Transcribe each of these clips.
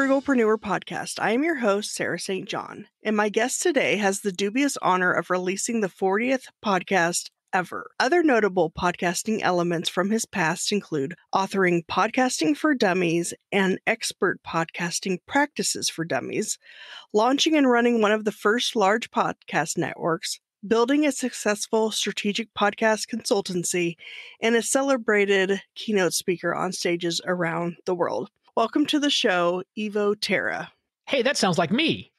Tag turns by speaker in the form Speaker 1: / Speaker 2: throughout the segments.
Speaker 1: Frugalpreneur Podcast. I am your host, Sarah St. John, and my guest today has the dubious honor of releasing the 40th podcast ever. Other notable podcasting elements from his past include authoring Podcasting for Dummies and Expert Podcasting Practices for Dummies, launching and running one of the first large podcast networks, building a successful strategic podcast consultancy, and a celebrated keynote speaker on stages around the world. Welcome to the show, Evo Terra.
Speaker 2: Hey, that sounds like me.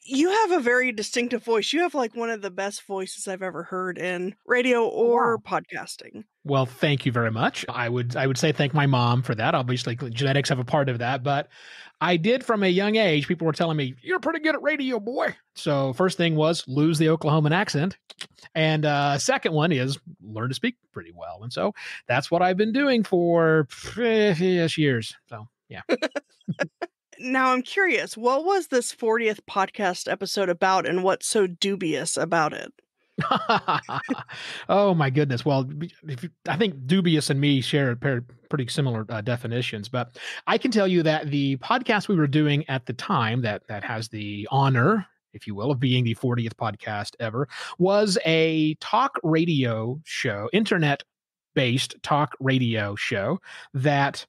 Speaker 1: You have a very distinctive voice. You have like one of the best voices I've ever heard in radio or podcasting.
Speaker 2: Well, thank you very much. I would say thank my mom for that. Obviously, genetics have a part of that, but I did from a young age. People were telling me, you're pretty good at radio, boy. So first thing was lose the Oklahoman accent. And second one is learn to speak pretty well. And so that's what I've been doing for years. So, yeah.
Speaker 1: Now, I'm curious, what was this 40th podcast episode about and what's so dubious about it?
Speaker 2: Oh, my goodness. Well, I think dubious and me share pretty similar definitions, but I can tell you that the podcast we were doing at the time that has the honor, if you will, of being the 40th podcast ever, was a talk radio show, internet-based talk radio show that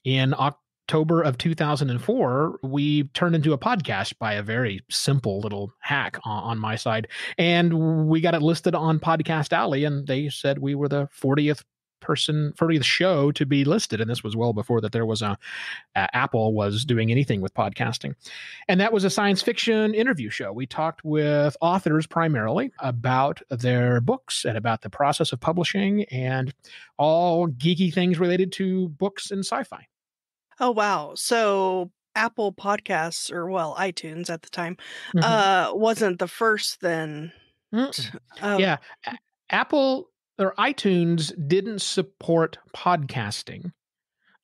Speaker 2: in October of 2004, we turned into a podcast by a very simple little hack on my side. And we got it listed on Podcast Alley, and they said we were the 40th show to be listed. And this was well before that there was Apple was doing anything with podcasting. And that was a science fiction interview show. We talked with authors primarily about their books and about the process of publishing and all geeky things related to books and sci-fi.
Speaker 1: Oh, wow. So Apple Podcasts, or well, iTunes at the time, wasn't the first then.
Speaker 2: Yeah. Apple or iTunes didn't support podcasting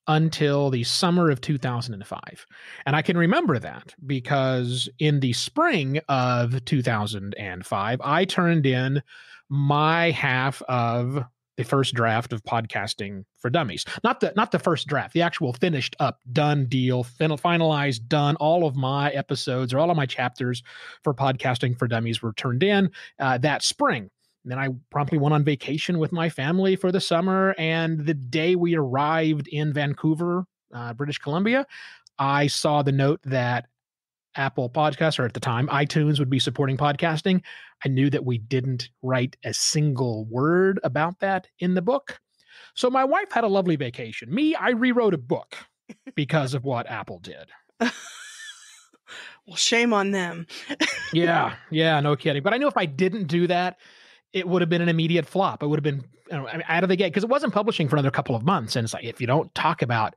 Speaker 2: until the summer of 2005. And I can remember that because in the spring of 2005, I turned in my half of the first draft of Podcasting for Dummies. Not the first draft, the actual finished up, done deal, finalized, done. All of my episodes or all of my chapters for Podcasting for Dummies were turned in that spring. And then I promptly went on vacation with my family for the summer. And the day we arrived in Vancouver, British Columbia, I saw the note that Apple Podcasts, or at the time, iTunes would be supporting podcasting. I knew that we didn't write a single word about that in the book. So my wife had a lovely vacation. Me, I rewrote a book because of what Apple did.
Speaker 1: Well, shame on them.
Speaker 2: Yeah, no kidding. But I knew if I didn't do that, it would have been an immediate flop. It would have been out of the gate because it wasn't publishing for another couple of months. And it's like, if you don't talk about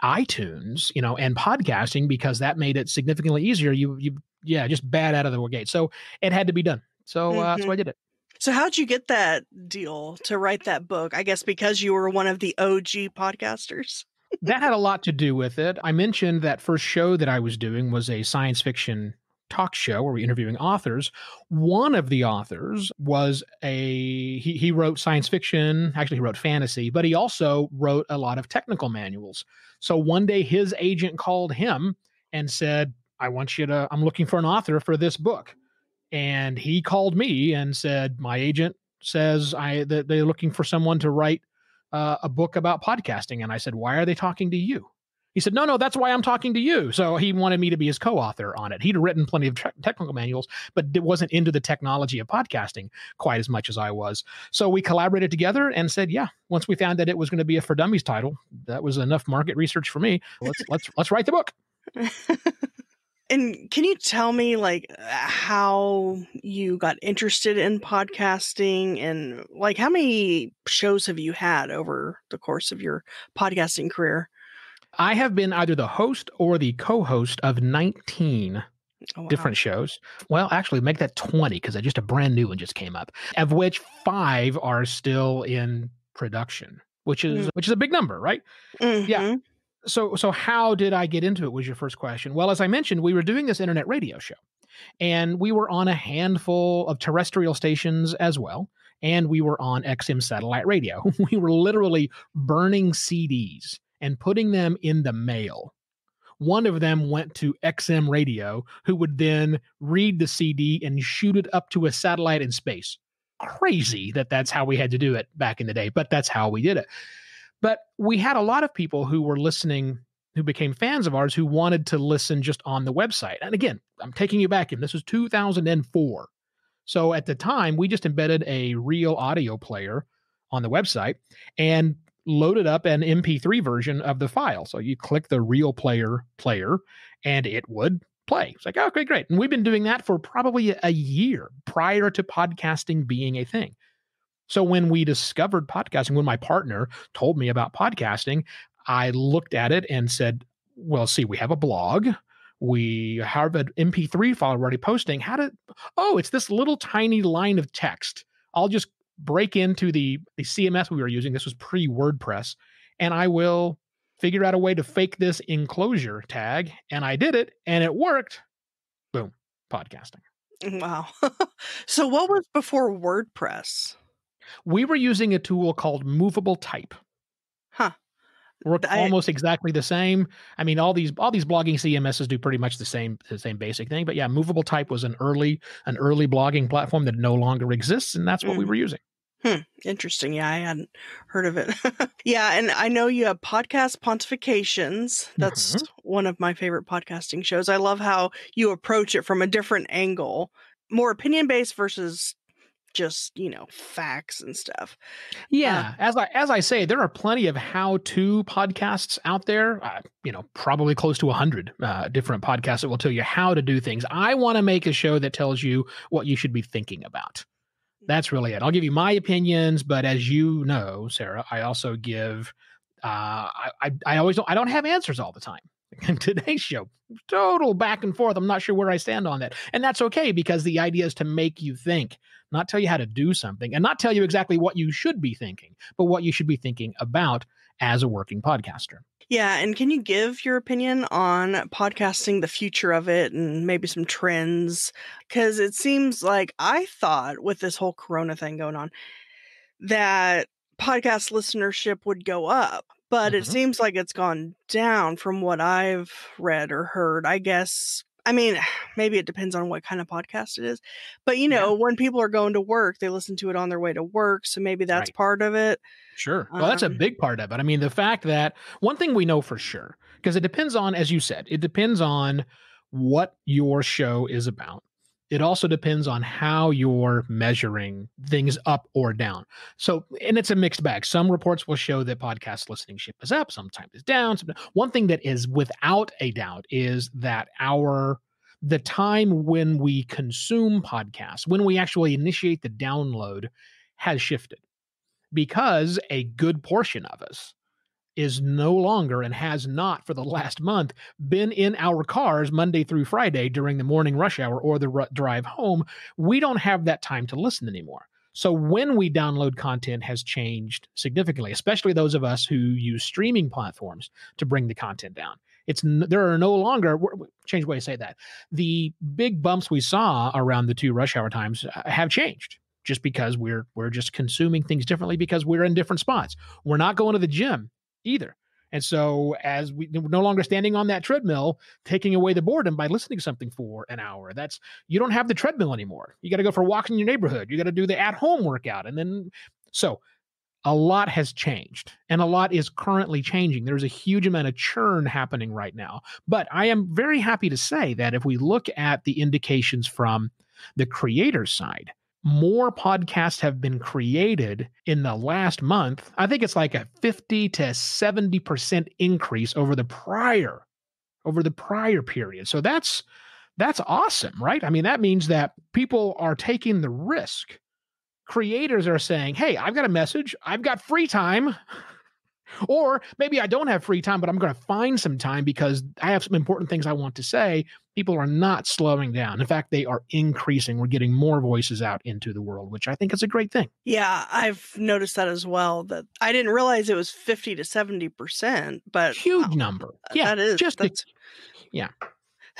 Speaker 2: iTunes, and podcasting, because that made it significantly easier, you just bad out of the gate. So it had to be done. So so I did it.
Speaker 1: So how'd you get that deal to write that book? I guess because you were one of the OG podcasters.
Speaker 2: That had a lot to do with it. I mentioned that first show that I was doing was a science fiction talk show where we're interviewing authors. One of the authors was he wrote science fiction, actually he wrote fantasy, but he also wrote a lot of technical manuals. So one day his agent called him and said, I'm looking for an author for this book. And he called me and said, my agent says that they're looking for someone to write a book about podcasting. And I said, why are they talking to you? He said, no, that's why I'm talking to you. So he wanted me to be his co-author on it. He'd written plenty of technical manuals, but it wasn't into the technology of podcasting quite as much as I was. So we collaborated together and said, yeah, once we found that it was going to be a For Dummies title, that was enough market research for me. Let's write the book.
Speaker 1: And can you tell me how you got interested in podcasting and how many shows have you had over the course of your podcasting career?
Speaker 2: I have been either the host or the co-host of 19 different shows. Well, actually, make that 20 because just a brand new one just came up, of which 5 are still in production, which is a big number, right?
Speaker 1: Mm-hmm.
Speaker 2: Yeah. So how did I get into it was your first question. Well, as I mentioned, we were doing this internet radio show, and we were on a handful of terrestrial stations as well, and we were on XM satellite radio. We were literally burning CDs and putting them in the mail One of them went to XM radio, who would then read the CD and shoot it up to a satellite in space. Crazy that that's how we had to do it back in the day, but that's how we did it. But we had a lot of people who were listening, who became fans of ours, who wanted to listen just on the website. And again, I'm taking you back in. This was 2004. So at the time, we just embedded a real audio player on the website and loaded up an MP3 version of the file. So you click the real player and it would play. It's like, okay, great. And we've been doing that for probably a year prior to podcasting being a thing. So when we discovered podcasting, when my partner told me about podcasting, I looked at it and said, well, see, we have a blog. We have an MP3 file already posting. It's this little tiny line of text. I'll just break into the CMS we were using. This was pre-WordPress. And I will figure out a way to fake this enclosure tag. And I did it and it worked. Boom, podcasting.
Speaker 1: Wow. So what was before WordPress?
Speaker 2: We were using a tool called Movable Type.
Speaker 1: Huh.
Speaker 2: Worked almost exactly the same. I mean, all these blogging CMSs do pretty much the same basic thing. But yeah, Movable Type was an early blogging platform that no longer exists, and that's what we were using.
Speaker 1: Interesting. Yeah, I hadn't heard of it. Yeah, and I know you have podcast Pontifications. That's one of my favorite podcasting shows. I love how you approach it from a different angle, more opinion-based versus just, facts and stuff.
Speaker 2: Yeah. As I say, there are plenty of how-to podcasts out there, probably close to 100 different podcasts that will tell you how to do things. I want to make a show that tells you what you should be thinking about. That's really it. I'll give you my opinions, but as you know, Sarah, I also give, I don't have answers all the time. In today's show, total back and forth. I'm not sure where I stand on that. And that's okay, because the idea is to make you think, not tell you how to do something, and not tell you exactly what you should be thinking, but what you should be thinking about as a working podcaster.
Speaker 1: Yeah. And can you give your opinion on podcasting, the future of it, and maybe some trends? Because it seems like I thought with this whole Corona thing going on that podcast listenership would go up. But it seems like it's gone down from what I've read or heard. I guess, I mean, maybe it depends on what kind of podcast it is. But, when people are going to work, they listen to it on their way to work. So maybe that's part of it.
Speaker 2: Sure. Well, that's a big part of it. I mean, the fact that one thing we know for sure, because it depends on, as you said, it depends on what your show is about. It also depends on how you're measuring things up or down. So, and it's a mixed bag. Some reports will show that podcast listenership is up, sometimes it's down. One thing that is without a doubt is that the time when we consume podcasts, when we actually initiate the download, has shifted, because a good portion of us is no longer, and has not for the last month, been in our cars Monday through Friday during the morning rush hour or the drive home. We don't have that time to listen anymore. So when we download content has changed significantly, especially those of us who use streaming platforms to bring the content down. There are no longer, change the way I say that, the big bumps we saw around the 2 rush hour times have changed, just because we're just consuming things differently, because we're in different spots. We're not going to the gym either. And so as we're no longer standing on that treadmill, taking away the boredom by listening to something for an hour, you don't have the treadmill anymore. You got to go for walks in your neighborhood. You got to do the at-home workout. And then, so a lot has changed, and a lot is currently changing. There's a huge amount of churn happening right now. But I am very happy to say that if we look at the indications from the creator side, more podcasts have been created in the last month. I think it's like a 50 to 70% increase over the prior period. So that's awesome, right? I mean, that means that people are taking the risk. Creators are saying, hey, I've got a message, I've got free time. Or maybe I don't have free time, but I'm going to find some time because I have some important things I want to say. People are not slowing down. In fact, they are increasing. We're getting more voices out into the world, which I think is a great thing.
Speaker 1: Yeah, I've noticed that as well. That I didn't realize it was 50 to 70%, but
Speaker 2: huge number. Yeah,
Speaker 1: yeah.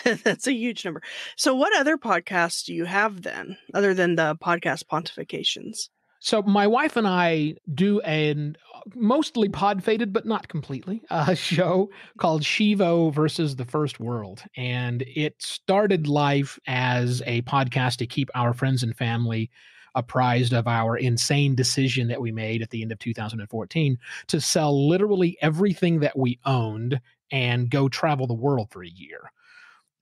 Speaker 1: That's a huge number. So what other podcasts do you have then, other than the podcast Pontifications?
Speaker 2: So my wife and I do an mostly pod-fated, but not completely, a show called Shivo versus the First World. And it started life as a podcast to keep our friends and family apprised of our insane decision that we made at the end of 2014 to sell literally everything that we owned and go travel the world for a year,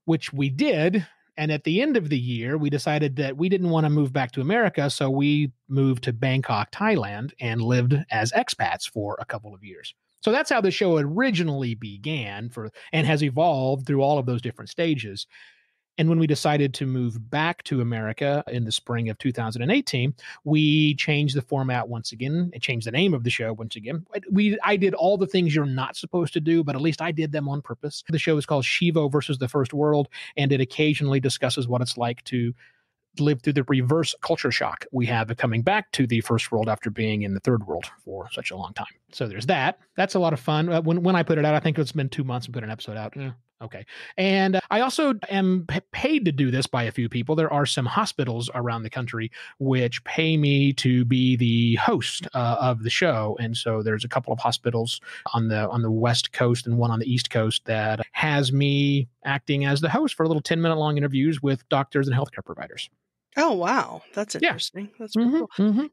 Speaker 2: which we did. And at the end of the year, we decided that we didn't want to move back to America. So we moved to Bangkok, Thailand, and lived as expats for a couple of years. So that's how the show originally began and has evolved through all of those different stages. And when we decided to move back to America in the spring of 2018, we changed the format once again and changed the name of the show once again. I did all the things you're not supposed to do, but at least I did them on purpose. The show is called Shivo versus the First World, and it occasionally discusses what it's like to live through the reverse culture shock we have of coming back to the first world after being in the third world for such a long time. So there's that. That's a lot of fun. When I put it out, I think it's been 2 months and put an episode out. Okay. And I also am paid to do this by a few people. There are some hospitals around the country which pay me to be the host of the show. And so there's a couple of hospitals on the West Coast and one on the East Coast that has me acting as the host for little 10-minute long interviews with doctors and healthcare providers.
Speaker 1: Oh, wow. That's interesting.
Speaker 2: Yeah.
Speaker 1: That's pretty cool.
Speaker 2: Mm-hmm.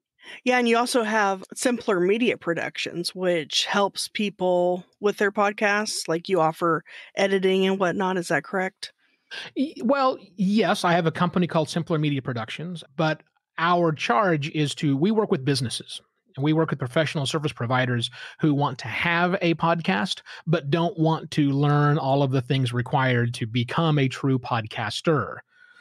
Speaker 1: Yeah, and you also have Simpler Media Productions, which helps people with their podcasts. Like you offer editing and whatnot. Is that correct?
Speaker 2: Well, yes, I have a company called Simpler Media Productions, but our charge is we work with businesses. And we work with professional service providers who want to have a podcast, but don't want to learn all of the things required to become a true podcaster.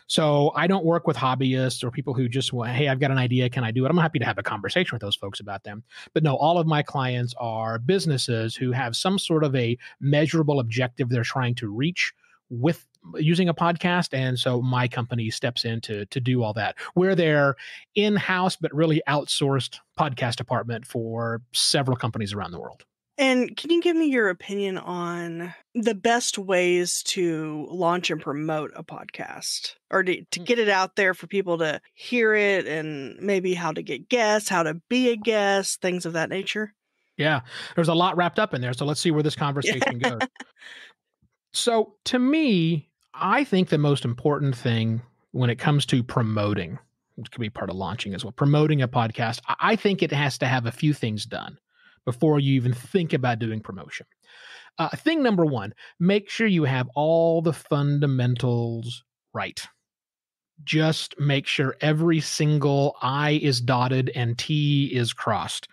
Speaker 2: So I don't work with hobbyists or people who just want, hey, I've got an idea. Can I do it? I'm happy to have a conversation with those folks about them. But no, all of my clients are businesses who have some sort of a measurable objective they're trying to reach with using a podcast. And so my company steps in to do all that. We're their in-house, but really outsourced podcast department for several companies around the world.
Speaker 1: And can you give me your opinion on the best ways to launch and promote a podcast, or to get it out there for people to hear it, and maybe how to get guests, how to be a guest, things of that nature?
Speaker 2: Yeah, there's a lot wrapped up in there. So let's see where this conversation goes. So to me, I think the most important thing when it comes to promoting, which could be part of launching as well, promoting a podcast, I think it has to have a few things done before you even think about doing promotion. Thing number one, make sure you have all the fundamentals right. Just make sure every single I is dotted and T is crossed.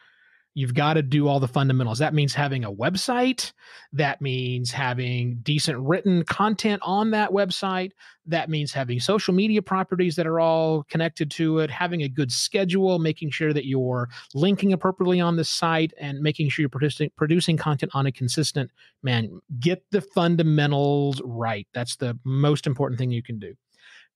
Speaker 2: You've got to do all the fundamentals. That means having a website. That means having decent written content on that website. That means having social media properties that are all connected to it, having a good schedule, making sure that you're linking appropriately on the site, and making sure you're producing content on a consistent, get the fundamentals right. That's the most important thing you can do.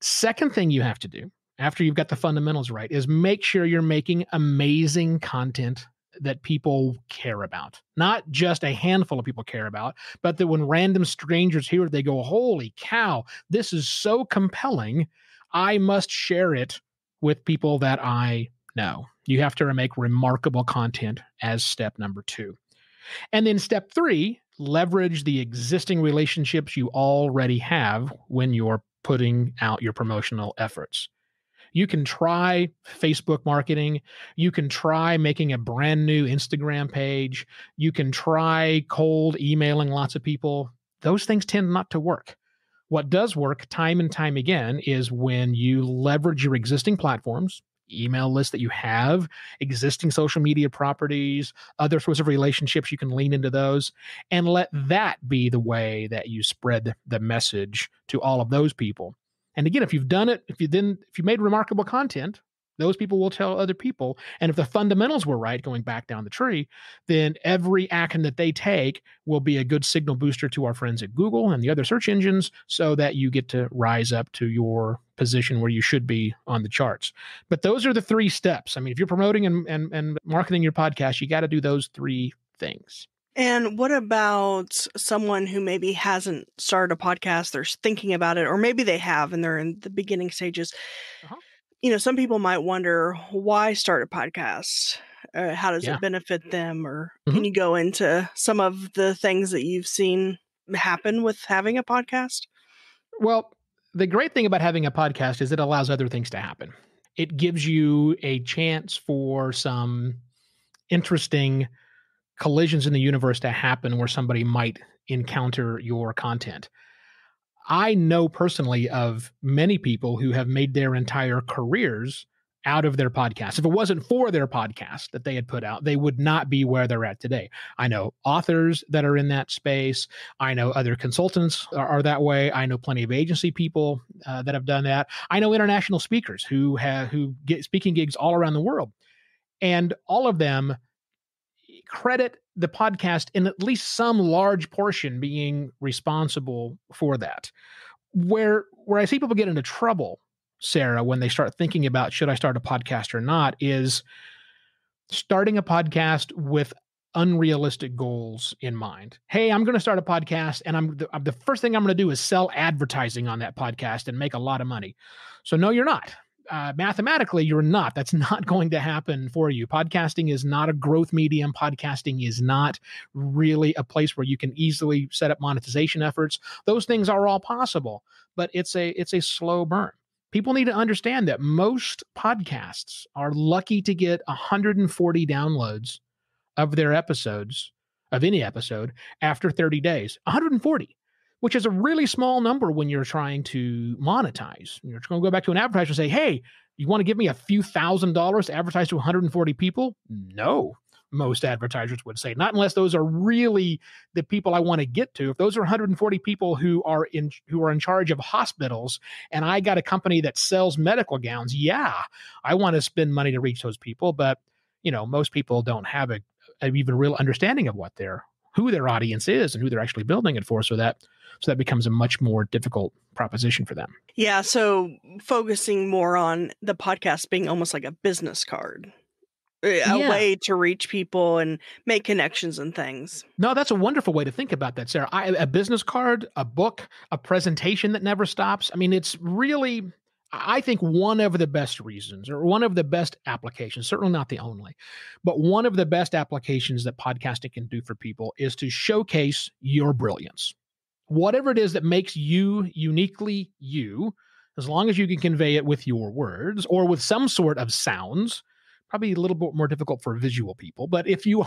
Speaker 2: Second thing you have to do after you've got the fundamentals right is make sure you're making amazing content that people care about. Not just a handful of people care about, but that when random strangers hear it, they go, holy cow, this is so compelling. I must share it with people that I know. You have to make remarkable content as step number 2. And then step 3, leverage the existing relationships you already have when you're putting out your promotional efforts. You can try Facebook marketing. You can try making a brand new Instagram page. You can try cold emailing lots of people. Those things tend not to work. What does work time and time again is when you leverage your existing platforms, email lists that you have, existing social media properties, other sorts of relationships, you can lean into those and let that be the way that you spread the message to all of those people. And again, if you've done it, if you made remarkable content, those people will tell other people. And if the fundamentals were right, going back down the tree, then every action that they take will be a good signal booster to our friends at Google and the other search engines so that you get to rise up to your position where you should be on the charts. But those are the 3 steps. I mean, if you're promoting and marketing your podcast, you got to do those 3 things.
Speaker 1: And what about someone who maybe hasn't started a podcast, they're thinking about it, or maybe they have and they're in the beginning stages? Some people might wonder, why start a podcast? How does it benefit them? Or can you go into some of the things that you've seen happen with having a podcast?
Speaker 2: Well, the great thing about having a podcast is it allows other things to happen. It gives you a chance for some interesting collisions in the universe to happen where somebody might encounter your content. I know personally of many people who have made their entire careers out of their podcast. If it wasn't for their podcast that they had put out, they would not be where they're at today. I know authors that are in that space. I know other consultants are that way. I know plenty of agency people that have done that. I know international speakers who get speaking gigs all around the world, and all of them credit the podcast in at least some large portion being responsible for that. Where I see people get into trouble, Sarah, when they start thinking about, should I start a podcast or not, is starting a podcast with unrealistic goals in mind. Hey, I'm going to start a podcast, and the first thing I'm going to do is sell advertising on that podcast and make a lot of money. So no, you're not. Mathematically, you're not. That's not going to happen for you. Podcasting is not a growth medium. Podcasting is not really a place where you can easily set up monetization efforts. Those things are all possible, but it's a slow burn. People need to understand that most podcasts are lucky to get 140 downloads of their episodes, of any episode, after 30 days. 140. Which is a really small number when you're trying to monetize. You're going to go back to an advertiser and say, hey, you want to give me a few $1,000s to advertise to 140 people? No, most advertisers would say. Not unless those are really the people I want to get to. If those are 140 people who are in charge of hospitals, and I got a company that sells medical gowns, yeah, I want to spend money to reach those people. But, most people don't have a even real understanding of who their audience is and who they're actually building it for. So that becomes a much more difficult proposition for them.
Speaker 1: Yeah. So focusing more on the podcast being almost like a business card, a way to reach people and make connections and things.
Speaker 2: No, that's a wonderful way to think about that, Sarah. A business card, a book, a presentation that never stops. I mean, it's really, I think, one of the best reasons, or one of the best applications, certainly not the only, but one of the best applications that podcasting can do for people is to showcase your brilliance. Whatever it is that makes you uniquely you, as long as you can convey it with your words or with some sort of sounds. Probably a little bit more difficult for visual people, but if you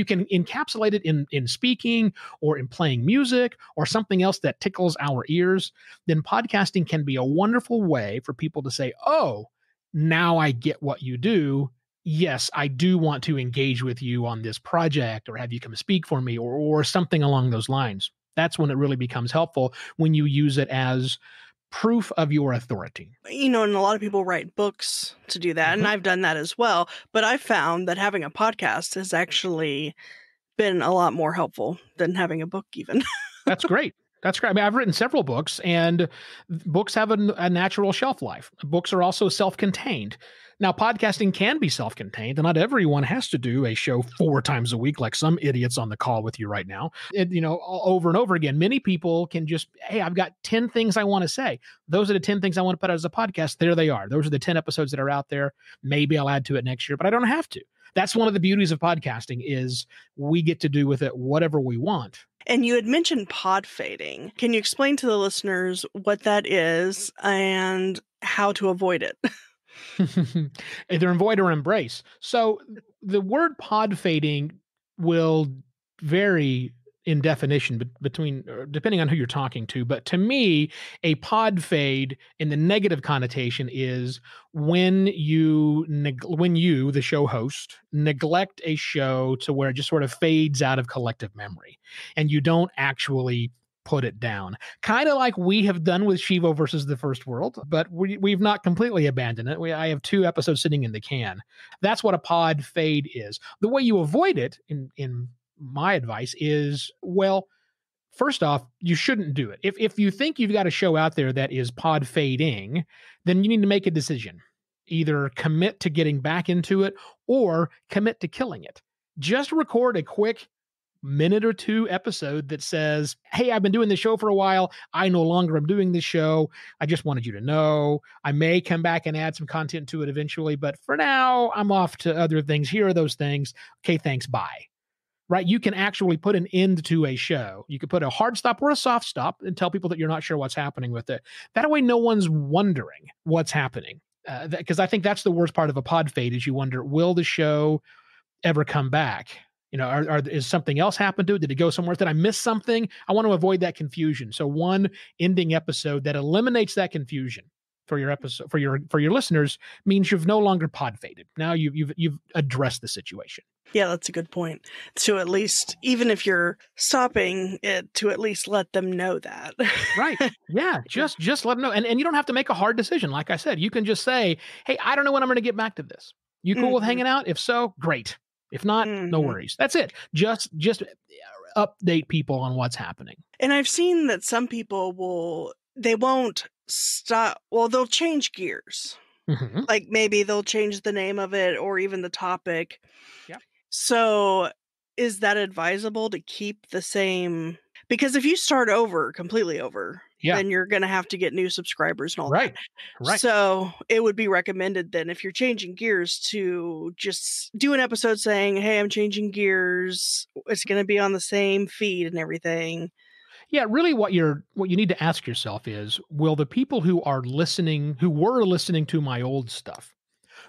Speaker 2: can encapsulate it in speaking or in playing music or something else that tickles our ears, then podcasting can be a wonderful way for people to say, oh, now I get what you do. Yes, I do want to engage with you on this project, or have you come speak for me, or something along those lines. That's when it really becomes helpful, when you use it as proof of your authority.
Speaker 1: And a lot of people write books to do that, and I've done that as well. But I've found that having a podcast has actually been a lot more helpful than having a book even.
Speaker 2: That's great. That's great. I mean, I've written several books, and books have a natural shelf life. Books are also self-contained. Now, podcasting can be self-contained, and not everyone has to do a show 4 times a week like some idiots on the call with you right now. Over and over again, many people can just, hey, I've got 10 things I want to say. Those are the 10 things I want to put out as a podcast. There they are. Those are the 10 episodes that are out there. Maybe I'll add to it next year, but I don't have to. That's one of the beauties of podcasting, is we get to do with it whatever we want.
Speaker 1: And you had mentioned pod fading. Can you explain to the listeners what that is and how to avoid it?
Speaker 2: Either avoid or embrace. So the word pod fading will vary in definition depending on who you're talking to. But to me, a pod fade in the negative connotation is when you, the show host, neglect a show to where it just sort of fades out of collective memory, and you don't actually put it down. Kind of like we have done with Shivo versus the First World, but we've not completely abandoned it. I have 2 episodes sitting in the can. That's what a pod fade is. The way you avoid it, in my advice, is, well, first off, you shouldn't do it. If you think you've got a show out there that is pod fading, then you need to make a decision. Either commit to getting back into it or commit to killing it. Just record a quick minute or two episode that says, hey, I've been doing this show for a while. I no longer am doing this show. I just wanted you to know. I may come back and add some content to it eventually, but for now, I'm off to other things. Here are those things. Okay, thanks, bye. Right? You can actually put an end to a show. You could put a hard stop or a soft stop and tell people that you're not sure what's happening with it. That way, no one's wondering what's happening. Because I think that's the worst part of a pod fade is you wonder, will the show ever come back? You know, is something else happened to it? Did it go somewhere? Did I miss something? I want to avoid that confusion. So one ending episode that eliminates that confusion for your episode for your listeners means you've no longer pod faded. Now you've addressed the situation.
Speaker 1: Yeah, that's a good point. To at least, even if you're stopping it, to at least let them know that.
Speaker 2: Right. Yeah. Just let them know. And you don't have to make a hard decision. Like I said, you can just say, hey, I don't know when I'm going to get back to this. You cool with hanging out? If so, great. If not, no worries. That's it. Just update people on what's happening.
Speaker 1: And I've seen that some people they won't stop. Well, they'll change gears. Mm-hmm. Like maybe they'll change the name of it or even the topic.
Speaker 2: Yeah.
Speaker 1: So is that advisable to keep the same? Because if you start over, completely over, then you're going to have to get new subscribers and all that. Right. So it would be recommended then, if you're changing gears, to just do an episode saying, hey, I'm changing gears. It's going to be on the same feed and everything.
Speaker 2: Yeah, really what you need to ask yourself is, will the people who were listening to my old stuff,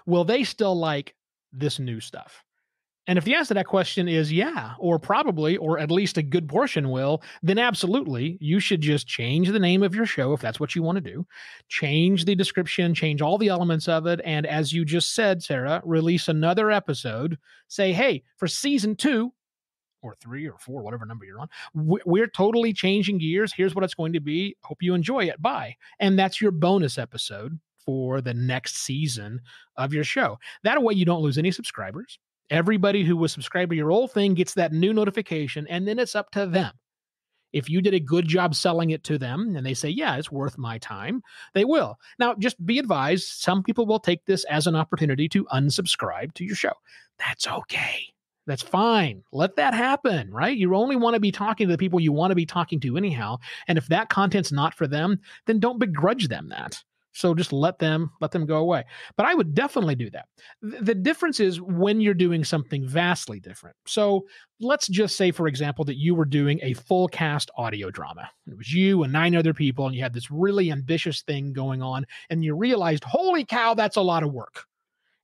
Speaker 2: will they still like this new stuff? And if the answer to that question is yeah, or probably, or at least a good portion will, then absolutely, you should just change the name of your show if that's what you want to do. Change the description, change all the elements of it. And as you just said, Sarah, release another episode. Say, hey, for season 2, or 3 or 4, whatever number you're on, we're totally changing gears. Here's what it's going to be. Hope you enjoy it. Bye. And that's your bonus episode for the next season of your show. That way you don't lose any subscribers. Everybody who was subscribed to your old thing gets that new notification, and then it's up to them. If you did a good job selling it to them and they say, yeah, it's worth my time, they will. Now, just be advised, some people will take this as an opportunity to unsubscribe to your show. That's okay. That's fine. Let that happen, right? You only want to be talking to the people you want to be talking to anyhow. And if that content's not for them, then don't begrudge them that. So just let them go away. But I would definitely do that. The difference is when you're doing something vastly different. So let's just say, for example, that you were doing a full cast audio drama. It was you and 9 other people, and you had this really ambitious thing going on, and you realized, holy cow, that's a lot of work.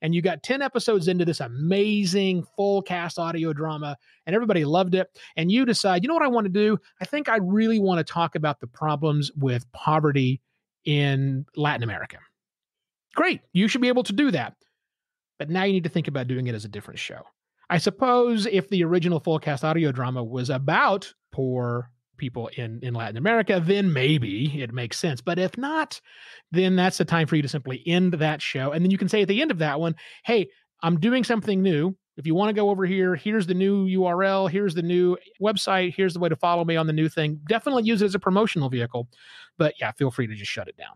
Speaker 2: And you got 10 episodes into this amazing full cast audio drama, and everybody loved it. And you decide, you know what I want to do? I think I really want to talk about the problems with poverty in Latin America. Great. You should be able to do that. But now you need to think about doing it as a different show. I suppose if the original full cast audio drama was about poor people in Latin America, then maybe it makes sense. But if not, then that's the time for you to simply end that show. And then you can say at the end of that one, hey, I'm doing something new. If you want to go over here, here's the new URL, here's the new website, here's the way to follow me on the new thing. Definitely use it as a promotional vehicle. But yeah, feel free to just shut it down.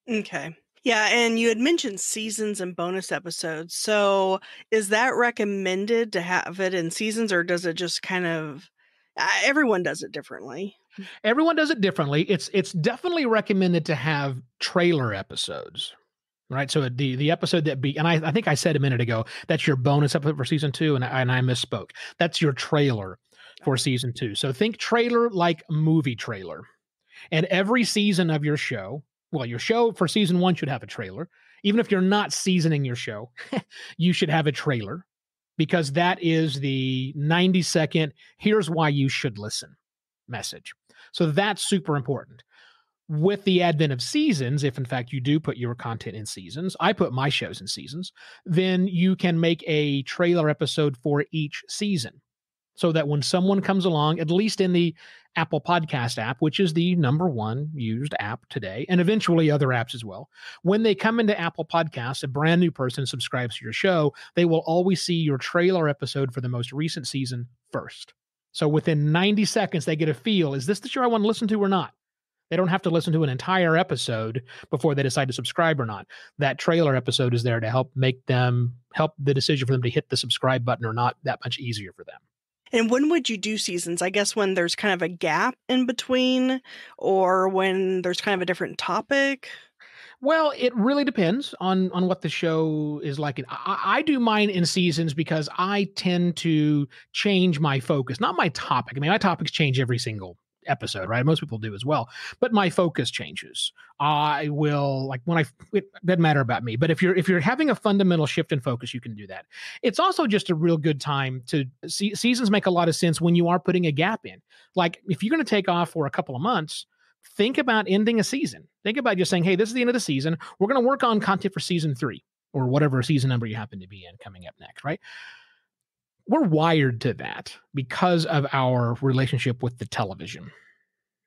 Speaker 1: Okay. Yeah, and you had mentioned seasons and bonus episodes. So is that recommended to have it in seasons, or does it just kind of... everyone does it differently.
Speaker 2: Everyone does it differently. It's definitely recommended to have trailer episodes. Right. So the episode that and I think I said a minute ago, that's your bonus episode for season 2. And I misspoke. That's your trailer for season 2. So think trailer like movie trailer. And every season of your show, well, your show for season 1 should have a trailer. Even if you're not seasoning your show, you should have a trailer, because that is the 90-second, here's why you should listen message. So that's super important. With the advent of seasons, if in fact you do put your content in seasons, I put my shows in seasons, then you can make a trailer episode for each season. So that when someone comes along, at least in the Apple Podcast app, which is the #1 used app today, and eventually other apps as well, when they come into Apple Podcasts, a brand new person subscribes to your show, they will always see your trailer episode for the most recent season first. So within 90 seconds, they get a feel, is this the show I want to listen to or not? They don't have to listen to an entire episode before they decide to subscribe or not. That trailer episode is there to help the decision for them to hit the subscribe button or not that much easier for them.
Speaker 1: And when would you do seasons? I guess when there's kind of a gap in between, or when there's kind of a different topic?
Speaker 2: Well, it really depends on what the show is like. I do mine in seasons because I tend to change my focus, not my topic. I mean, my topics change every single episode, right? Most people do as well, but my focus changes. I will like when it doesn't matter about me, but if you're having a fundamental shift in focus, you can do that. It's also just a real good time to see. Seasons make a lot of sense when you are putting a gap in. Like if you're going to take off for a couple of months, think about ending a season. Think about just saying, hey, this is the end of the season. We're going to work on content for season 3 or whatever season number you happen to be in coming up next, right? We're wired to that because of our relationship with the television.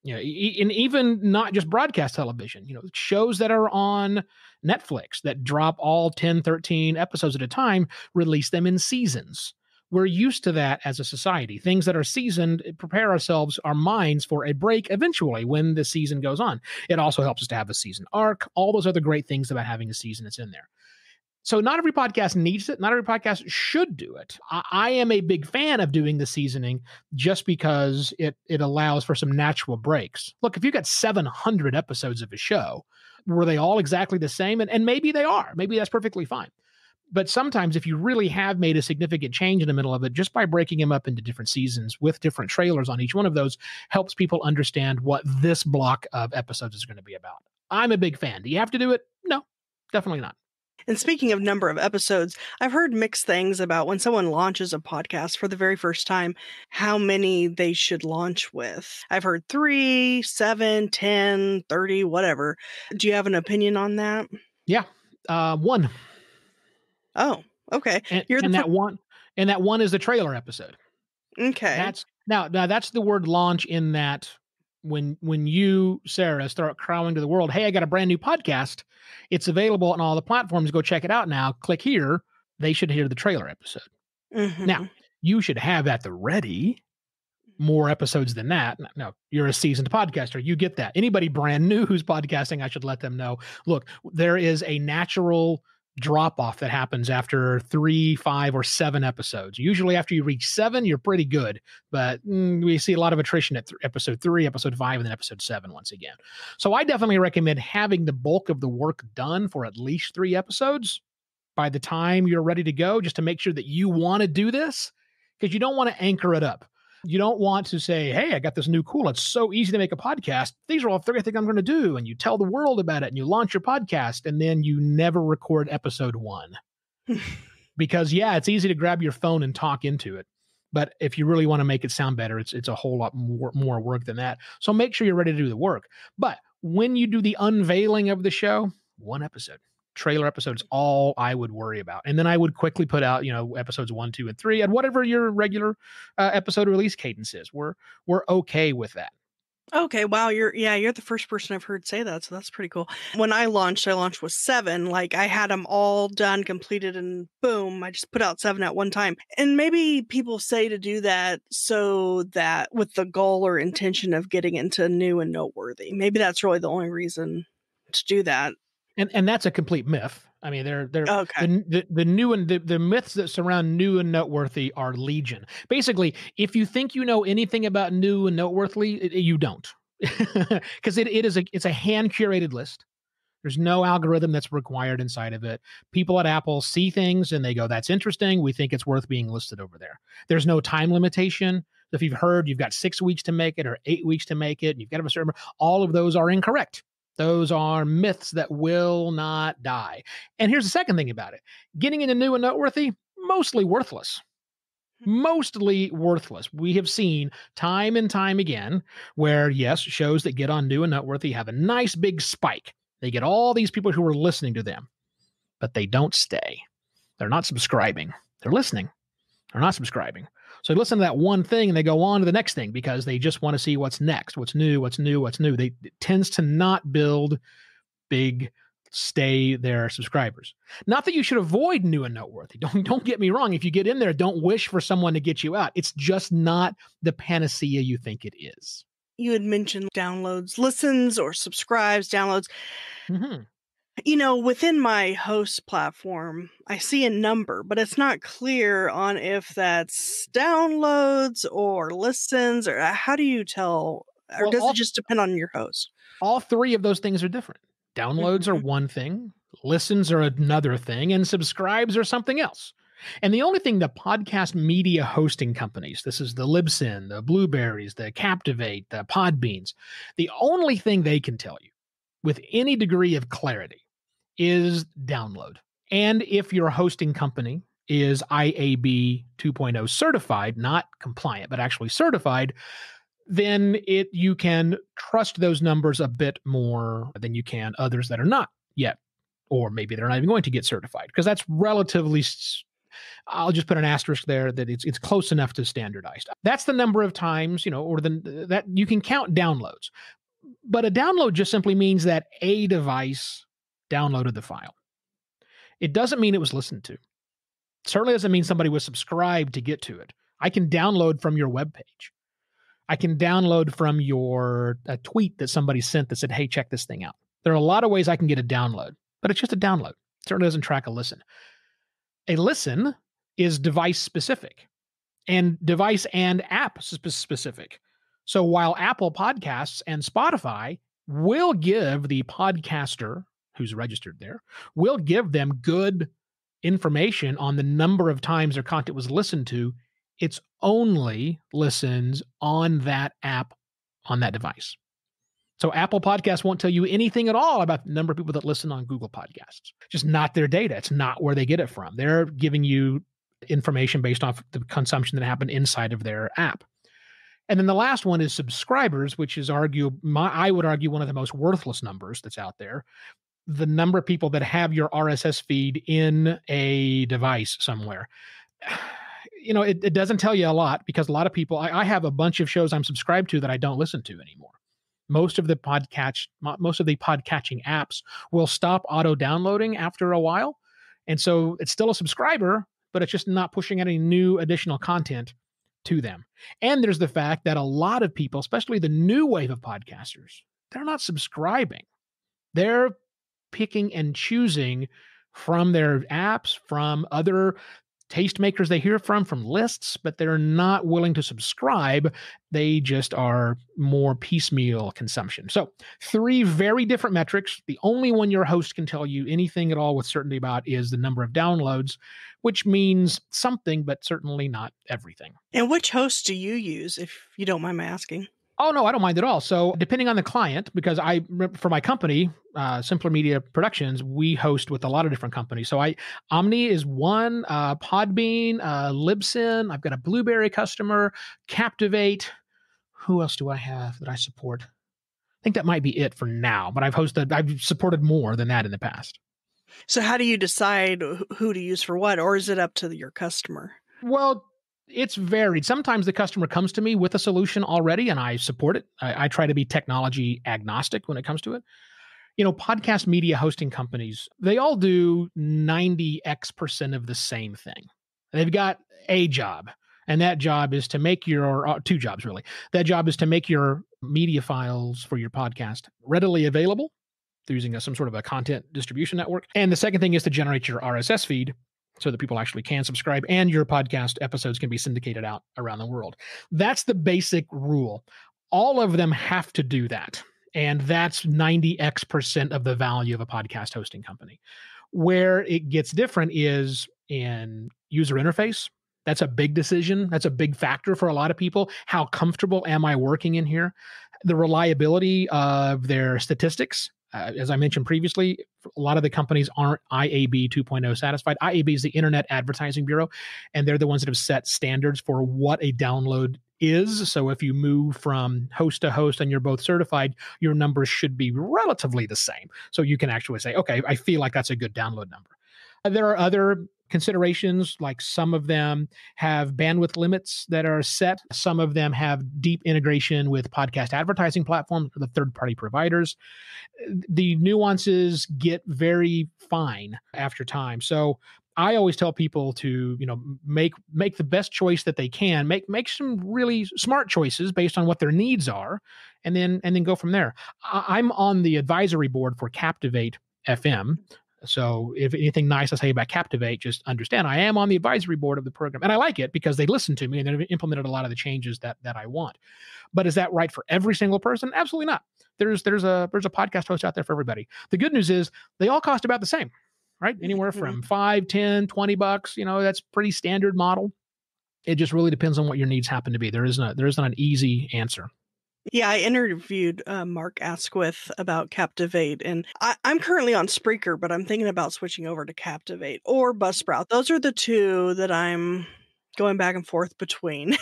Speaker 2: You know, and even not just broadcast television, shows that are on Netflix that drop all 10, 13 episodes at a time, release them in seasons. We're used to that as a society. Things that are seasoned prepare ourselves, our minds for a break eventually when the season goes on. It also helps us to have a season arc, all those other great things about having a season that's in there. So not every podcast needs it. Not every podcast should do it. I am a big fan of doing the seasoning just because it allows for some natural breaks. Look, if you've got 700 episodes of a show, were they all exactly the same? And maybe they are. Maybe that's perfectly fine. But sometimes if you really have made a significant change in the middle of it, just by breaking them up into different seasons with different trailers on each one of those helps people understand what this block of episodes is going to be about. I'm a big fan. Do you have to do it? No, definitely not.
Speaker 1: And speaking of number of episodes, I've heard mixed things about when someone launches a podcast for the very first time, how many they should launch with. I've heard 3, 7, 10, 30, whatever. Do you have an opinion on that?
Speaker 2: Yeah. 1.
Speaker 1: Oh, okay.
Speaker 2: And that one is the trailer episode.
Speaker 1: Okay.
Speaker 2: That's the word launch in that when you, Sarah, start crowing to the world, hey, I got a brand new podcast. It's available on all the platforms. Go check it out now. Click here. They should hear the trailer episode.
Speaker 1: Mm-hmm.
Speaker 2: Now, you should have at the ready more episodes than that. No, you're a seasoned podcaster. You get that. Anybody brand new who's podcasting, I should let them know. Look, there is a natural drop off that happens after 3, 5, or 7 episodes. Usually after you reach 7, you're pretty good, but we see a lot of attrition at episode 3, episode 5, and then episode 7 once again. So I definitely recommend having the bulk of the work done for at least 3 episodes by the time you're ready to go, just to make sure that you want to do this, because you don't want to anchor it up. You don't want to say, hey, I got this new cool. It's so easy to make a podcast. These are all 3 I think I'm going to do. And you tell the world about it and you launch your podcast and then you never record episode 1. Because, yeah, it's easy to grab your phone and talk into it. But if you really want to make it sound better, it's a whole lot more work than that. So make sure you're ready to do the work. But when you do the unveiling of the show, 1 episode. Trailer episodes, all I would worry about. And then I would quickly put out, episodes 1, 2, and 3 at whatever your regular episode release cadence is. We're okay with that.
Speaker 1: Okay, wow, you're the first person I've heard say that, so that's pretty cool. When I launched with 7. Like, I had them all done, completed, and boom, I just put out 7 at one time. And maybe people say to do that so that with the goal or intention of getting into new and noteworthy. Maybe that's really the only reason to do that.
Speaker 2: And that's a complete myth. I mean, they're
Speaker 1: okay.
Speaker 2: The new and the myths that surround new and noteworthy are legion. Basically, if you think you know anything about new and noteworthy, you don't, because it's a hand curated list. There's no algorithm that's required inside of it. People at Apple see things and they go, "That's interesting. We think it's worth being listed over there." There's no time limitation. If you've heard you've got 6 weeks to make it or 8 weeks to make it, and you've got a certain, all of those are incorrect. Those are myths that will not die. And here's the second thing about it. Getting into new and noteworthy, mostly worthless. Mostly worthless. We have seen time and time again where, yes, shows that get on new and noteworthy have a nice big spike. They get all these people who are listening to them, but they don't stay. They're not subscribing. They're listening. They're not subscribing. So they listen to that one thing and they go on to the next thing because they just want to see what's next, what's new. It tends to not build big, stay there subscribers. Not that you should avoid new and noteworthy. Don't get me wrong. If you get in there, don't wish for someone to get you out. It's just not the panacea you think it is.
Speaker 1: You had mentioned downloads, listens, or subscribes, downloads.
Speaker 2: Mm-hmm.
Speaker 1: Within my host platform, I see a number, but it's not clear on if that's downloads or listens, or how do you tell, or does it just depend on your host?
Speaker 2: All three of those things are different. Downloads are one thing, listens are another thing, and subscribes are something else. And the only thing the podcast media hosting companies, this is the Libsyn, the Blueberries, the Captivate, the Podbeans, the only thing they can tell you with any degree of clarity is download. And if your hosting company is IAB 2.0 certified, not compliant, but actually certified, then you can trust those numbers a bit more than you can others that are not yet, or maybe they're not even going to get certified, because that's relatively, I'll just put an asterisk there, that it's close enough to standardized. That's the number of times, or that you can count downloads. But a download just simply means that a device downloaded the file. It doesn't mean it was listened to. It certainly doesn't mean somebody was subscribed to get to it. I can download from your webpage. I can download from a tweet that somebody sent that said, hey, check this thing out. There are a lot of ways I can get a download, but it's just a download. It certainly doesn't track a listen. A listen is device specific, and device and app specific. So while Apple Podcasts and Spotify will give the podcaster who's registered there, will give them good information on the number of times their content was listened to, it's only listens on that app, on that device. So Apple Podcasts won't tell you anything at all about the number of people that listen on Google Podcasts. Just not their data. It's not where they get it from. They're giving you information based off the consumption that happened inside of their app. And then the last one is subscribers, which is I would argue one of the most worthless numbers that's out there. The number of people that have your RSS feed in a device somewhere. It doesn't tell you a lot, because a lot of people, I have a bunch of shows I'm subscribed to that I don't listen to anymore. Most of the podcatching apps will stop auto downloading after a while. And so it's still a subscriber, but it's just not pushing any new additional content to them. And there's the fact that a lot of people, especially the new wave of podcasters, they're not subscribing. They're picking and choosing from their apps, from other tastemakers they hear from lists, but they're not willing to subscribe. They just are more piecemeal consumption. So 3 very different metrics. The only one your host can tell you anything at all with certainty about is the number of downloads, which means something, but certainly not everything.
Speaker 1: And which host do you use, if you don't mind my asking?
Speaker 2: Oh, no, I don't mind at all. So depending on the client, because for my company, Simpler Media Productions, we host with a lot of different companies. So Omni is one, Podbean, Libsyn. I've got a Blueberry customer, Captivate. Who else do I have that I support? I think that might be it for now, but I've supported more than that in the past.
Speaker 1: So how do you decide who to use for what, or is it up to your customer?
Speaker 2: Well, it's varied. Sometimes the customer comes to me with a solution already and I support it. I try to be technology agnostic when it comes to it. Podcast media hosting companies, they all do 90x% of the same thing. They've got a job, and that job is to make two jobs really. That job is to make your media files for your podcast readily available through using some sort of a content distribution network. And the second thing is to generate your RSS feed so that people actually can subscribe and your podcast episodes can be syndicated out around the world. That's the basic rule. All of them have to do that. And that's 90x% of the value of a podcast hosting company. Where it gets different is in user interface. That's a big decision. That's a big factor for a lot of people. How comfortable am I working in here? The reliability of their statistics. As I mentioned previously, a lot of the companies aren't IAB 2.0 satisfied. IAB is the Internet Advertising Bureau, and they're the ones that have set standards for what a download is. So if you move from host to host and you're both certified, your numbers should be relatively the same. So you can actually say, okay, I feel like that's a good download number. There are other considerations, like some of them have bandwidth limits that are set. Some of them have deep integration with podcast advertising platforms for the third-party providers. The nuances get very fine after time. So I always tell people to, make the best choice that they can, make some really smart choices based on what their needs are, and then go from there. I'm on the advisory board for Captivate FM. So if anything nice I say about Captivate, just understand I am on the advisory board of the program, and I like it because they listen to me and they've implemented a lot of the changes that I want. But is that right for every single person? Absolutely not. There's a podcast host out there for everybody. The good news is they all cost about the same, right? Anywhere from $5, $10, $20. That's pretty standard model. It just really depends on what your needs happen to be. There isn't an easy answer.
Speaker 1: Yeah, I interviewed Mark Asquith about Captivate, and I'm currently on Spreaker, but I'm thinking about switching over to Captivate or Buzzsprout. Those are the two that I'm going back and forth between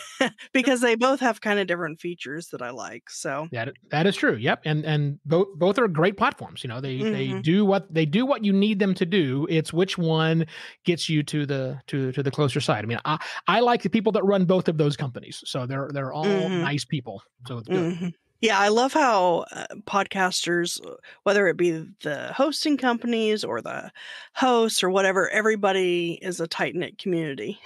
Speaker 1: because they both have kind of different features that I like. So
Speaker 2: that is true. Yep, and both are great platforms. They do what you need them to do. It's which one gets you to the closer side. I mean, I like the people that run both of those companies. So they're all nice people. So it's good.
Speaker 1: Yeah, I love how podcasters, whether it be the hosting companies or the hosts or whatever, everybody is a tight-knit community.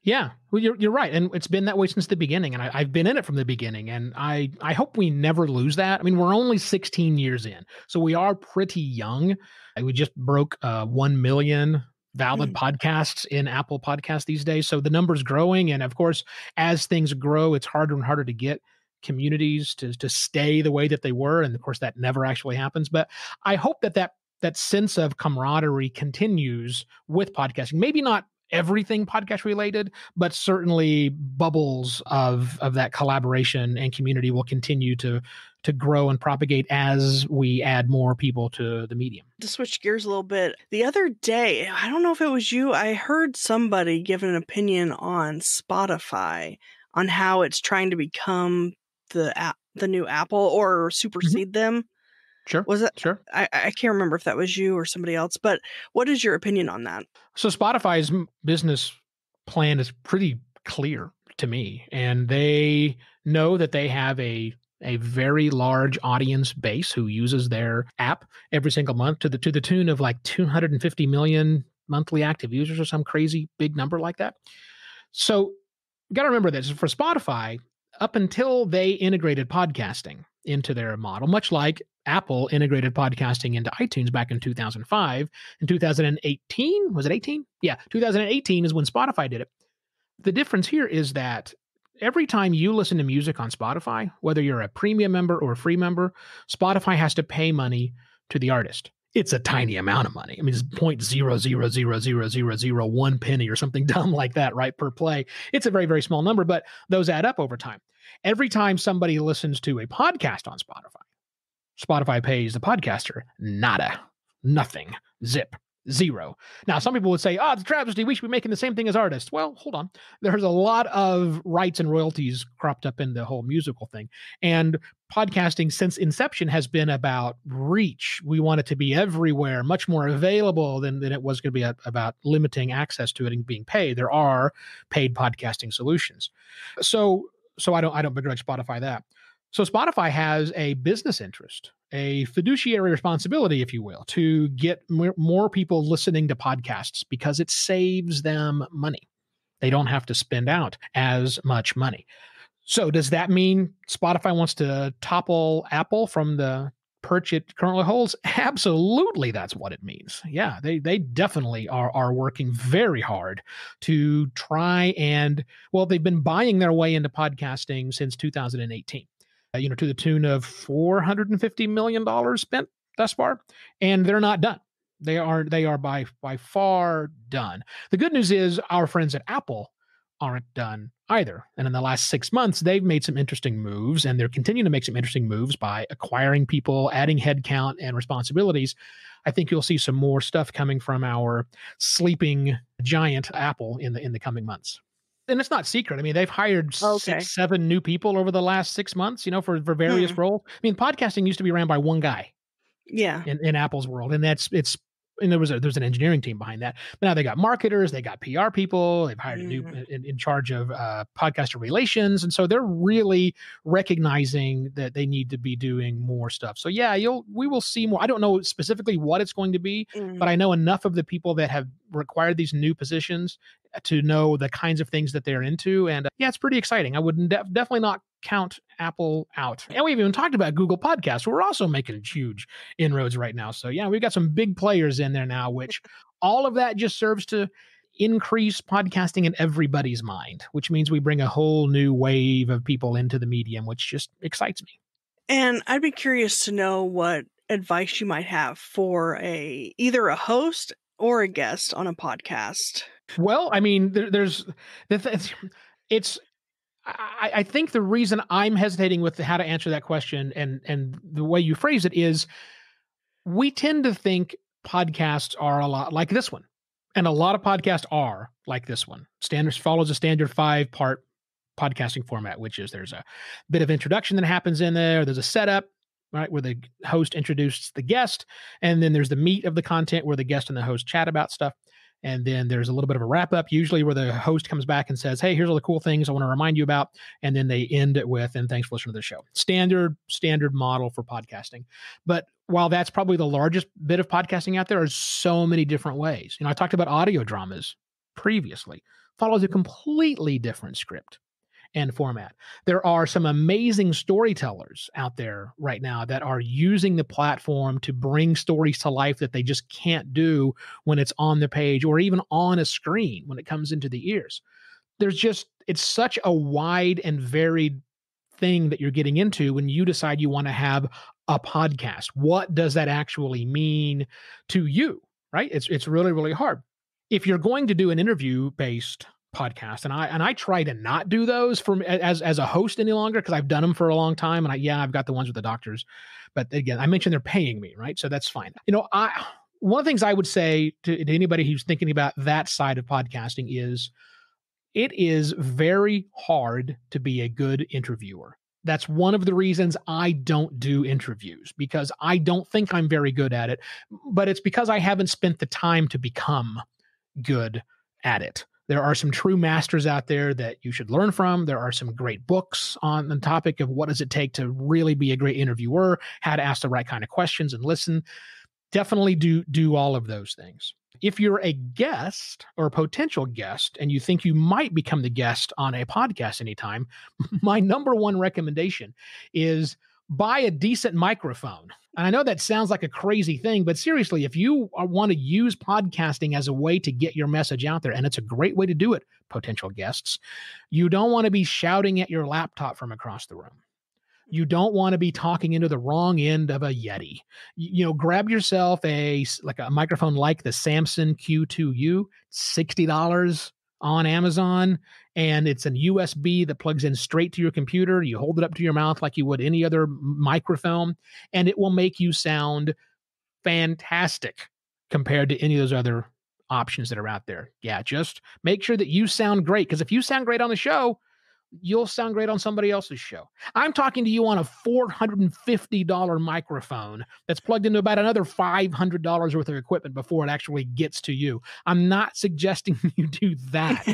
Speaker 2: Yeah, well, you're right, and it's been that way since the beginning, and I've been in it from the beginning, and I hope we never lose that. I mean, we're only 16 years in, so we are pretty young. We just broke 1 million valid podcasts in Apple Podcasts these days, so the number's growing, and of course, as things grow, it's harder and harder to get communities to stay the way that they were, and of course, that never actually happens. But I hope that sense of camaraderie continues with podcasting. Maybe not everything podcast related, but certainly bubbles of that collaboration and community will continue to grow and propagate as we add more people to the medium.
Speaker 1: To switch gears a little bit, the other day, I don't know if it was you, I heard somebody give an opinion on Spotify on how it's trying to become the new Apple or supersede them.
Speaker 2: Sure.
Speaker 1: Was it?
Speaker 2: Sure.
Speaker 1: I can't remember if that was you or somebody else, but what is your opinion on that?
Speaker 2: So Spotify's business plan is pretty clear to me, and they know that they have a very large audience base who uses their app every single month to the tune of like 250 million monthly active users or some crazy big number like that. So you got to remember this for Spotify, up until they integrated podcasting into their model, much like Apple integrated podcasting into iTunes back in 2005. In 2018, was it 18? Yeah, 2018 is when Spotify did it. The difference here is that every time you listen to music on Spotify, whether you're a premium member or a free member, Spotify has to pay money to the artist. It's a tiny amount of money. I mean, it's 0.0000001 penny or something dumb like that, right, per play. It's a very, very small number, but those add up over time. Every time somebody listens to a podcast on Spotify pays the podcaster nada, nothing, zip, zero. Now, some people would say, it's a travesty. We should be making the same thing as artists. Well, hold on. There's a lot of rights and royalties cropped up in the whole musical thing. And podcasting since inception has been about reach. We want it to be everywhere, much more available than it was going to be about limiting access to it and being paid. There are paid podcasting solutions. So I don't begrudge Spotify that. So Spotify has a business interest, a fiduciary responsibility, if you will, to get more people listening to podcasts because it saves them money. They don't have to spend out as much money. So does that mean Spotify wants to topple Apple from the perch it currently holds? Absolutely, that's what it means. Yeah, they definitely are working very hard to try and, well, they've been buying their way into podcasting since 2018. To the tune of $450 million spent thus far, and they're not done. They are by far done. The good news is our friends at Apple aren't done either. And in the last 6 months, they've made some interesting moves, and they're continuing to make some interesting moves by acquiring people, adding headcount and responsibilities. I think you'll see some more stuff coming from our sleeping giant Apple in the coming months. And it's not secret. I mean, they've hired 6-7 new people over the last 6 months, for various roles. I mean, podcasting used to be ran by one guy.
Speaker 1: Yeah.
Speaker 2: In Apple's world. And there's an engineering team behind that. But now they got marketers, they got PR people, they've hired a new in charge of podcaster relations. And so they're really recognizing that they need to be doing more stuff. So yeah, we will see more. I don't know specifically what it's going to be, but I know enough of the people that have required these new positions to know the kinds of things that they're into. And yeah, it's pretty exciting. I would definitely not count Apple out. And we've even talked about Google Podcasts. We're also making huge inroads right now. So yeah, we've got some big players in there now, which all of that just serves to increase podcasting in everybody's mind, which means we bring a whole new wave of people into the medium, which just excites me.
Speaker 1: And I'd be curious to know what advice you might have for either a host or a guest on a podcast.
Speaker 2: Well, I mean, I think the reason I'm hesitating with how to answer that question and the way you phrase it is we tend to think podcasts are a lot like this one. And a lot of podcasts are like this one. Standards follows a standard 5-part podcasting format, which is there's a bit of introduction that happens in there. There's a setup, right, where the host introduces the guest. And then there's the meat of the content where the guest and the host chat about stuff. And then there's a little bit of a wrap up, usually where the host comes back and says, hey, here's all the cool things I want to remind you about. And then they end it with, and thanks for listening to the show. Standard model for podcasting. But while that's probably the largest bit of podcasting out there, are so many different ways. I talked about audio dramas previously. Follows a completely different script and format. There are some amazing storytellers out there right now that are using the platform to bring stories to life that they just can't do when it's on the page or even on a screen when it comes into the ears. It's such a wide and varied thing that you're getting into when you decide you want to have a podcast. What does that actually mean to you, right? It's really, really hard. If you're going to do an interview-based podcast, and I try to not do those as a host any longer because I've done them for a long time, and I've got the ones with the doctors, but again, I mentioned they're paying me, right? So that's fine. One of the things I would say to anybody who's thinking about that side of podcasting is it is very hard to be a good interviewer. That's one of the reasons I don't do interviews, because I don't think I'm very good at it, but it's because I haven't spent the time to become good at it. There are some true masters out there that you should learn from. There are some great books on the topic of what does it take to really be a great interviewer, how to ask the right kind of questions and listen. Definitely do all of those things. If you're a guest or a potential guest and you think you might become the guest on a podcast anytime, my number one recommendation is buy a decent microphone. And I know that sounds like a crazy thing, but seriously, if you want to use podcasting as a way to get your message out there, and it's a great way to do it, potential guests, you don't want to be shouting at your laptop from across the room. You don't want to be talking into the wrong end of a Yeti. Grab yourself a microphone like the Samson Q2U, $60 on Amazon, and it's an USB that plugs in straight to your computer. You hold it up to your mouth like you would any other microphone, and it will make you sound fantastic compared to any of those other options that are out there. Yeah, just make sure that you sound great, because if you sound great on the show, you'll sound great on somebody else's show. I'm talking to you on a $450 microphone that's plugged into about another $500 worth of equipment before it actually gets to you. I'm not suggesting you do that.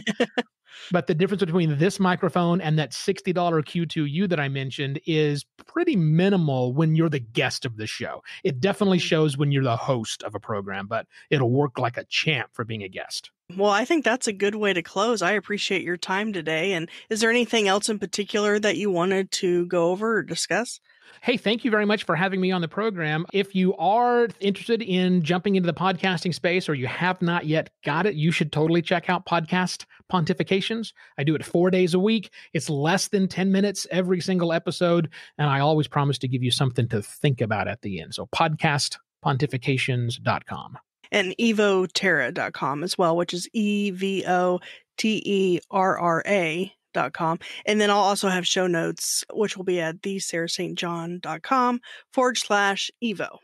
Speaker 2: But the difference between this microphone and that $60 Q2U that I mentioned is pretty minimal when you're the guest of the show. It definitely shows when you're the host of a program, but it'll work like a champ for being a guest.
Speaker 1: Well, I think that's a good way to close. I appreciate your time today. And is there anything else in particular that you wanted to go over or discuss?
Speaker 2: Hey, thank you very much for having me on the program. If you are interested in jumping into the podcasting space or you have not yet got it, you should totally check out Podcast Pontifications. I do it 4 days a week. It's less than 10 minutes every single episode, and I always promise to give you something to think about at the end. So podcastpontifications.com.
Speaker 1: And evoterra.com as well, which is EVOTERRA.com. And then I'll also have show notes, which will be at thesarahstjohn.com/Evo.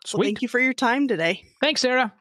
Speaker 2: Sweet.
Speaker 1: Well, thank you for your time today.
Speaker 2: Thanks, Sarah.